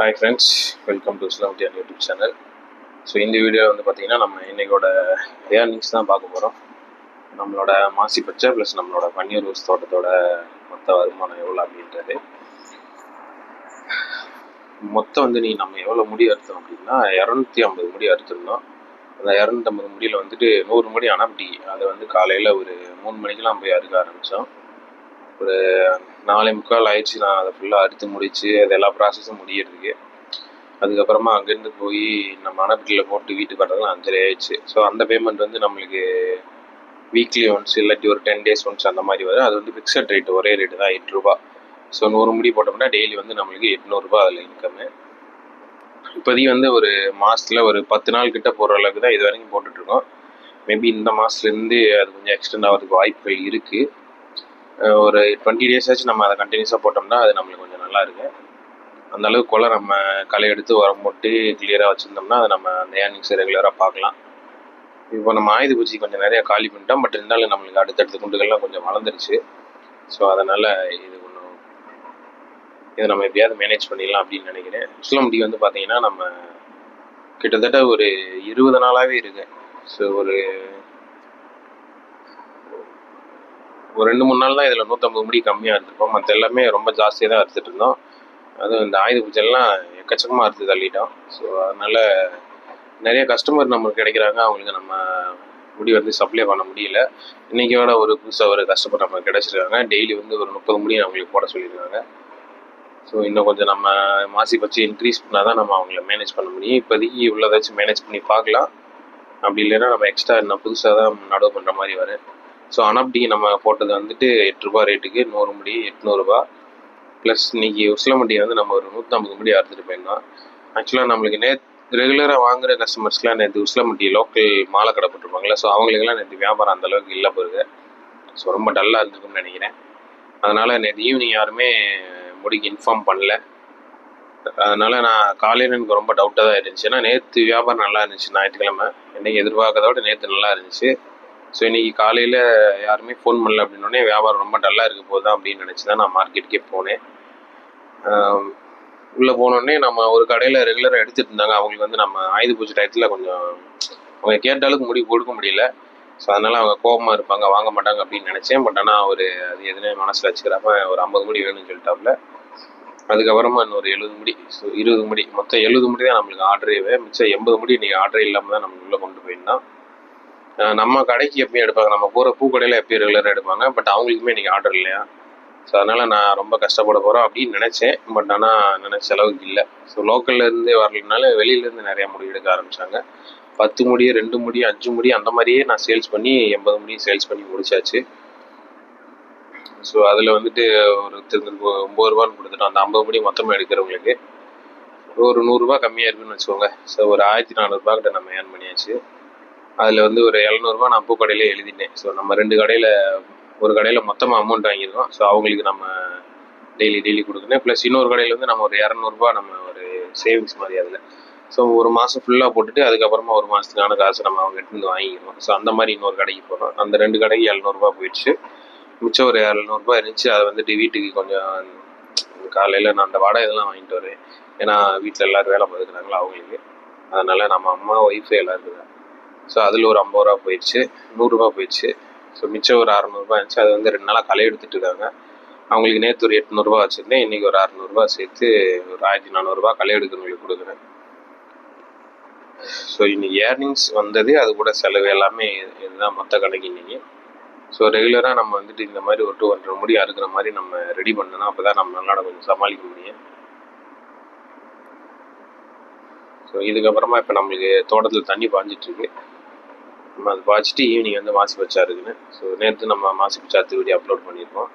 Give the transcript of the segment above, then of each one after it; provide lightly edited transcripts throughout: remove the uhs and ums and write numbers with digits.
Hi friends, welcome to Islamitian YouTube channel. So இந்த video வந்து பார்த்தீங்கன்னா நம்ம இன்னைக்கோட ஏர்னிங்ஸ் தான் பார்க்க போகிறோம். நம்மளோட மாசி பச்சை ப்ளஸ் நம்மளோட பன்னீர் ரோஸ் தோட்டத்தோட மொத்த வருமானம் எவ்வளோ அப்படின்றது. மொத்தம் வந்து நம்ம எவ்வளோ முடி அறுத்தோம் அப்படின்னா 250 முடி அறுத்துருந்தோம். அந்த 250 முடியில் வந்துட்டு 100 முடி அனாப்டி. அதை வந்து காலையில் ஒரு 3 மணிக்கெலாம் போய் அறுக்க ஆரம்பித்தோம். ஒரு 4:45 ஆயிடுச்சு. நான் அதை ஃபுல்லாக அறுத்து முடித்து அது எல்லா ப்ராசஸும் முடியறதுக்கு. அதுக்கப்புறமா அங்கேருந்து போய் நம்ம அனப்பிட்டியில் போட்டு வீட்டுக்கு வரதுலாம் 5:30 ஆயிடுச்சு. ஸோ அந்த பேமெண்ட் வந்து நம்மளுக்கு வீக்லி ஒன்ஸ் இல்லாட்டி ஒரு 10 days ஒன்ஸ் அந்த மாதிரி வரும். அது வந்து ஃபிக்ஸட் ரேட்டு, ஒரே ரேட்டு தான் 8 ரூபா. ஸோ 100 முடி போட்டோம்னா டெய்லி வந்து நம்மளுக்கு 800 ரூபா அதில் இன்கம்மு. இப்போதைக்கு வந்து ஒரு மாதத்தில் ஒரு 10 நாள் கிட்ட போகிற அளவுக்கு தான் இது வரைக்கும் போட்டுட்ருக்கோம். மேபி இந்த மாதத்துலேருந்து அது கொஞ்சம் எக்ஸ்டெண்ட் ஆகிறதுக்கு வாய்ப்புகள் இருக்குது. ஒரு 20 days ஆச்சு நம்ம அதை கண்டினியூஸாக போட்டோம்னா அது நம்மளுக்கு கொஞ்சம் நல்லா இருக்குது. அந்த அளவுக்கு கொலை நம்ம களை எடுத்து உரம் போட்டு கிளியராக வச்சுருந்தோம்னா அதை நம்ம அந்த ஏர்னிங்ஸை ரெகுலராக பார்க்கலாம். இப்போ நம்ம ஆயுத பூச்சி கொஞ்சம் நிறையா காலி பண்ணிட்டோம். பட் இருந்தாலும் நம்மளுக்கு அடுத்தடுத்த குண்டுகள்லாம் கொஞ்சம் வளர்ந்துருச்சு. ஸோ அதனால் இதை நம்ம எப்படியாவது மேனேஜ் பண்ணிடலாம் அப்படின்னு நினைக்கிறேன். முஸ்லம்டி வந்து பார்த்தீங்கன்னா நம்ம கிட்டத்தட்ட ஒரு 20 நாளாகவே இருக்கு. ஸோ ஒரு 2-3 நாள் தான் இதில் 150 முடி கம்மியாக இருந்திருப்போம். மற்ற எல்லாமே ரொம்ப ஜாஸ்தியாக தான் எடுத்துகிட்டு இருந்தோம். அதுவும் இந்த ஆயுத பூஜைலாம் எக்கச்சக்கமாக அறுத்து தள்ளிட்டோம். ஸோ அதனால் நிறைய கஸ்டமர் நம்மளுக்கு கிடைக்கிறாங்க. அவங்களுக்கு நம்ம முடி வந்து சப்ளை பண்ண முடியல. இன்றைக்கியோட ஒரு புதுசாக ஒரு கஸ்டமர் நம்ம கிடச்சிருக்காங்க. டெய்லி வந்து ஒரு 30 முடி அவங்களுக்கு போட சொல்லியிருக்காங்க. ஸோ இன்னும் கொஞ்சம் நம்ம மாசி பச்சு இன்க்ரீஸ் பண்ணால் தான் நம்ம அவங்கள மேனேஜ் பண்ண முடியும். இப்போதைக்கு உள்ளதாச்சும் மேனேஜ் பண்ணி பார்க்கலாம். அப்படி இல்லைன்னா நம்ம எக்ஸ்ட்ரா இன்னும் புதுசாக தான் நடவு பண்ணுற மாதிரி வரும். ஸோ அனப்டி நம்ம போட்டது வந்துட்டு 8 ரூபா ரேட்டுக்கு 100 முடி 800 ரூபா. ப்ளஸ் இன்றைக்கி உசிலம்பட்டி வந்து நம்ம ஒரு 150 முடி அறுத்துட்டு போயிருந்தோம். ஆக்சுவலாக நம்மளுக்கு ரெகுலராக வாங்குகிற கஸ்டமர்ஸ்லாம் நேற்று உசிலம்பட்டி லோக்கல் மாலை கடை போட்டிருப்பாங்களே, ஸோ அவங்களுக்கெல்லாம் நேற்று வியாபாரம் அந்தளவுக்கு இல்லை போகுது. ஸோ ரொம்ப டல்லாக இருந்திருக்குன்னு நினைக்கிறேன். அதனால் நேற்று ஈவினிங் யாருமே முடிக்கு இன்ஃபார்ம் பண்ணல. அதனால் நான் காலையில் எனக்கு ரொம்ப டவுட்டாக தான் இருந்துச்சு. ஏன்னா நேற்று வியாபாரம் நல்லா இருந்துச்சு. ஞாயிற்றுக்கிழமை இன்றைக்கி எதிர்பார்க்கறத விட நேற்று நல்லா இருந்துச்சு. ஸோ இன்றைக்கி காலையில் யாருமே ஃபோன் பண்ணல அப்படின்னோடனே வியாபாரம் ரொம்ப டல்லாக இருக்க போகுது தான் அப்படின்னு நினச்சி தான் நான் மார்க்கெட்டுக்கே போனேன். உள்ளே போனோடனே நம்ம ஒரு கடையில் ரெகுலராக எடுத்துகிட்டு இருந்தாங்க. அவங்களுக்கு வந்து நம்ம ஆயுத பூஜை டயத்தில் கொஞ்சம் அவங்க கேட்ட அளவுக்கு முடி கொடுக்க முடியல. ஸோ அதனால் அவங்க கோபமாக இருப்பாங்க, வாங்க மாட்டாங்க அப்படின்னு நினச்சேன். பட் ஆனால் அது எதுவுமே மனசில் வச்சுக்கிறாம ஒரு 50 முடி வேணும்னு சொல்லிட்டாப்புல. அதுக்கப்புறமா இன்னொரு 70 முடி, ஸோ 20 முடி, மொத்தம் 70 முடி தான் நம்மளுக்கு ஆர்டரேவே. மிச்சம் 80 முடி இன்றைக்கி ஆர்டரே இல்லாமல் தான் நம்ம உள்ளே கொண்டு போயிருந்தோம். நம்ம கடைக்கு எப்பயும் எடுப்பாங்க, நம்ம போகிற பூக்கடையில் எப்பயும் ரெகுலராக எடுப்பாங்க. பட் அவங்களுக்குமே இன்றைக்கி ஆர்டர் இல்லையா. ஸோ அதனால் நான் ரொம்ப கஷ்டப்பட போகிறோம் அப்படின்னு நினச்சேன். பட் ஆனால் நினச்ச அளவுக்கு இல்லை. ஸோ லோக்கல்லேருந்தே வரலனால வெளியிலேருந்து நிறையா முடி எடுக்க ஆரம்பித்தாங்க. 10 முடி 2 முடி 5 முடி அந்த மாதிரியே நான் சேல்ஸ் பண்ணி 80 முடி சேல்ஸ் பண்ணி முடிச்சாச்சு. ஸோ அதில் வந்துட்டு ஒருத்தருக்கு 9 ரூபான்னு கொடுத்துட்டோம். அந்த 50 முடி மொத்தமாக எடுக்கிறவங்களுக்கு ஒரு 100 ரூபா கம்மியாக இருக்குன்னு வச்சுக்கோங்க. ஸோ ஒரு 1400 ரூபா கிட்ட நம்ம ஏர்ன் பண்ணியாச்சு. அதில் வந்து ஒரு 700 ரூபா நான் பூக்கடையிலே எழுதிட்டேன். ஸோ நம்ம 2 கடையில், ஒரு கடையில் மொத்தமாக அமௌண்ட் வாங்கியிருக்கோம். ஸோ அவங்களுக்கு நம்ம டெய்லி கொடுக்கணும். ப்ளஸ் இன்னொரு கடையில் வந்து நம்ம ஒரு 200 ரூபா நம்ம ஒரு சேவிங்ஸ் மாதிரி அதில். ஸோ ஒரு மாதம் ஃபுல்லாக போட்டுட்டு அதுக்கப்புறமா ஒரு மாதத்துக்கான காசு நம்ம அவங்க எடுத்து வாங்கிக்கணும். ஸோ அந்த மாதிரி இன்னொரு கடைக்கு போகிறோம். அந்த 2 கடைக்கு 700 ரூபா போயிடுச்சு. மிச்சம் ஒரு 700 ரூபா இருந்துச்சு. அதை வந்துட்டு வீட்டுக்கு கொஞ்சம் காலையில் நான் அந்த வடை இதெல்லாம் வாங்கிட்டு வரேன். ஏன்னா வீட்டில் எல்லோரும் வேலை பார்த்துக்கிறாங்களா அவங்களுக்கு. அதனால் நம்ம அம்மா ஒய்ஃபு எல்லோரும் இருக்குதா. ஸோ அதில் ஒரு 50 ரூபா போயிடுச்சு, 100 ரூபா போயிடுச்சு. ஸோ மிச்சம் ஒரு 600 ரூபா இருந்துச்சு. அது வந்து 2 நாளாக களை எடுத்துகிட்டு இருக்காங்க. அவங்களுக்கு நேற்று ஒரு 800 ரூபா வச்சுருந்தேன். இன்றைக்கி ஒரு 600 ரூபா சேர்த்து ஒரு 1400 ரூபா களை எடுக்கிறவங்களுக்கு கொடுக்குறேன். ஸோ இன்றைக்கி ஏர்னிங்ஸ் வந்தது, அது கூட செலவு எல்லாமே இதுதான் மொத்த கணக்கு இன்றைக்கி. ஸோ ரெகுலராக நம்ம வந்துட்டு இந்த மாதிரி ஒரு 200 முடி அறுக்கிற மாதிரி நம்ம ரெடி பண்ணணும். அப்போ தான் நம்ம நம்மளால கொஞ்சம் சமாளிக்க முடியும். ஸோ இதுக்கப்புறமா இப்போ நம்மளுக்கு தோட்டத்தில் தண்ணி பாய்ஞ்சிட்ருக்கு. நம்ம அது பாய்ச்சிட்டு ஈவினிங் வந்து மாசி பச்சா இருக்குன்னு. ஸோ நேற்று நம்ம மாசி பச்சாத்து வீடியோ அப்லோட் பண்ணியிருக்கோம்.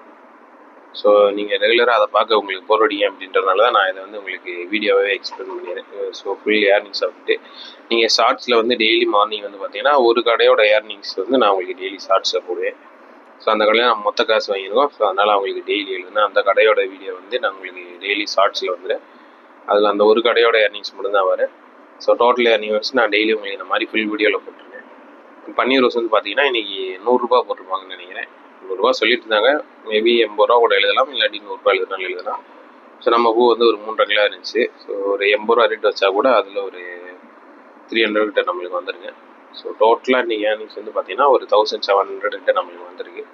ஸோ நீங்கள் ரெகுலராக அதை பார்க்க உங்களுக்கு போரடிங்க அப்படின்றதுனால தான் நான் இதை வந்து உங்களுக்கு வீடியோவே எக்ஸ்பிளைன் பண்ணிடுறேன். ஸோ ஃபுல் ஏர்னிங்ஸ் வந்துட்டு நீங்கள் ஷார்ட்ஸில் வந்து டெய்லி மார்னிங் வந்து பார்த்தீங்கன்னா ஒரு கடையோட ஏர்னிங்ஸ் வந்து நான் உங்களுக்கு டெய்லி ஷார்ட்ஸில் போடுவேன். ஸோ அந்த கடையில் நம்ம மொத்த காசு வாங்கிடுவோம். ஸோ அதனால் அவங்களுக்கு டெய்லி எழுதுனா அந்த கடையோட வீடியோ வந்து நான் உங்களுக்கு டெய்லி ஷார்ட்ஸில் வந்துடுறேன். அதில் அந்த ஒரு கடையோட ஏர்னிங்ஸ் மட்டும் தான் வரும். ஸோ டோட்டல் ஏர்னிங்ஸ் நான் டெய்லி உங்களுக்கு இந்த மாதிரி ஃபுல் வீடியோவில் போட்டிருக்கேன். பன்னீர் ரோஸ் வந்து பார்த்தீங்கன்னா இன்றைக்கி 100 ரூபா போட்டிருப்பாங்கன்னு நினைக்கிறேன். 100 ரூபா சொல்லிட்டு இருந்தாங்க. மேபி 80 ரூபா கூட எழுதலாம், இல்லாட்டி 100 ரூபா எழுதினாலும் எழுதலாம். ஸோ நம்ம பூ வந்து ஒரு 3.5 கிலோ இருந்துச்சு. ஸோ ஒரு 80 ரூபா ரேட் வச்சா கூட அதில் ஒரு 300 கிட்ட நம்மளுக்கு வந்துருங்க. ஸோ டோட்டலாக இன்றைக்கி ஏர்னிங்ஸ் வந்து பார்த்தீங்கன்னா ஒரு 1700 கிட்ட நம்மளுக்கு வந்திருக்கு.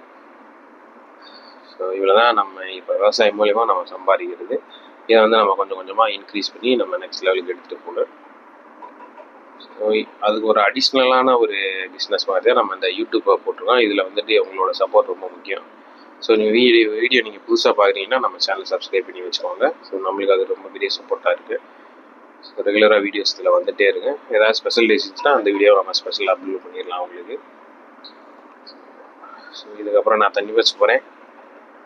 ஸோ இவ்வளோ தான் நம்ம இப்போ விவசாயம் மூலிமா நம்ம சம்பாதிக்கிறது. இதை வந்து நம்ம கொஞ்சம் கொஞ்சமாக இன்க்ரீஸ் பண்ணி நம்ம நெக்ஸ்ட் லெவலுக்கு எடுத்துகிட்டு போகணும். ஸோ அதுக்கு ஒரு அடிஷ்னலான ஒரு பிஸ்னஸ் மாதிரி தான் நம்ம இந்த யூடியூப்பை போட்டிருக்கோம். இதில் வந்துட்டு உங்களோட சப்போர்ட் ரொம்ப முக்கியம். ஸோ நீங்கள் வீடியோ நீங்கள் புதுசாக பார்க்குறீங்கன்னா நம்ம சேனல் சப்ஸ்கிரைப் பண்ணி வச்சுக்கோங்க. ஸோ நம்மளுக்கு அது ரொம்ப பெரிய சப்போர்ட்டாக இருக்குது. ஸோ ரெகுலராக வீடியோஸ் இதில் வந்துகிட்டே இருங்க. ஏதாவது ஸ்பெஷல் டேஸ் இருந்துச்சுன்னா அந்த வீடியோவை நம்ம ஸ்பெஷல் அப்லோட் பண்ணிடலாம் உங்களுக்கு. ஸோ இதுக்கப்புறம் நான் தண்ணி வச்சு போகிறேன்.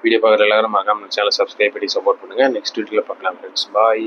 வீடியோ பார்க்குற எல்லாரும் மறக்காம சேனலை சப்ஸ்கிரைப் பண்ணி சப்போர்ட் பண்ணுங்கள். நெக்ஸ்ட் வீடியோவில் பார்க்கலாம் ஃப்ரெண்ட்ஸ். பாய்.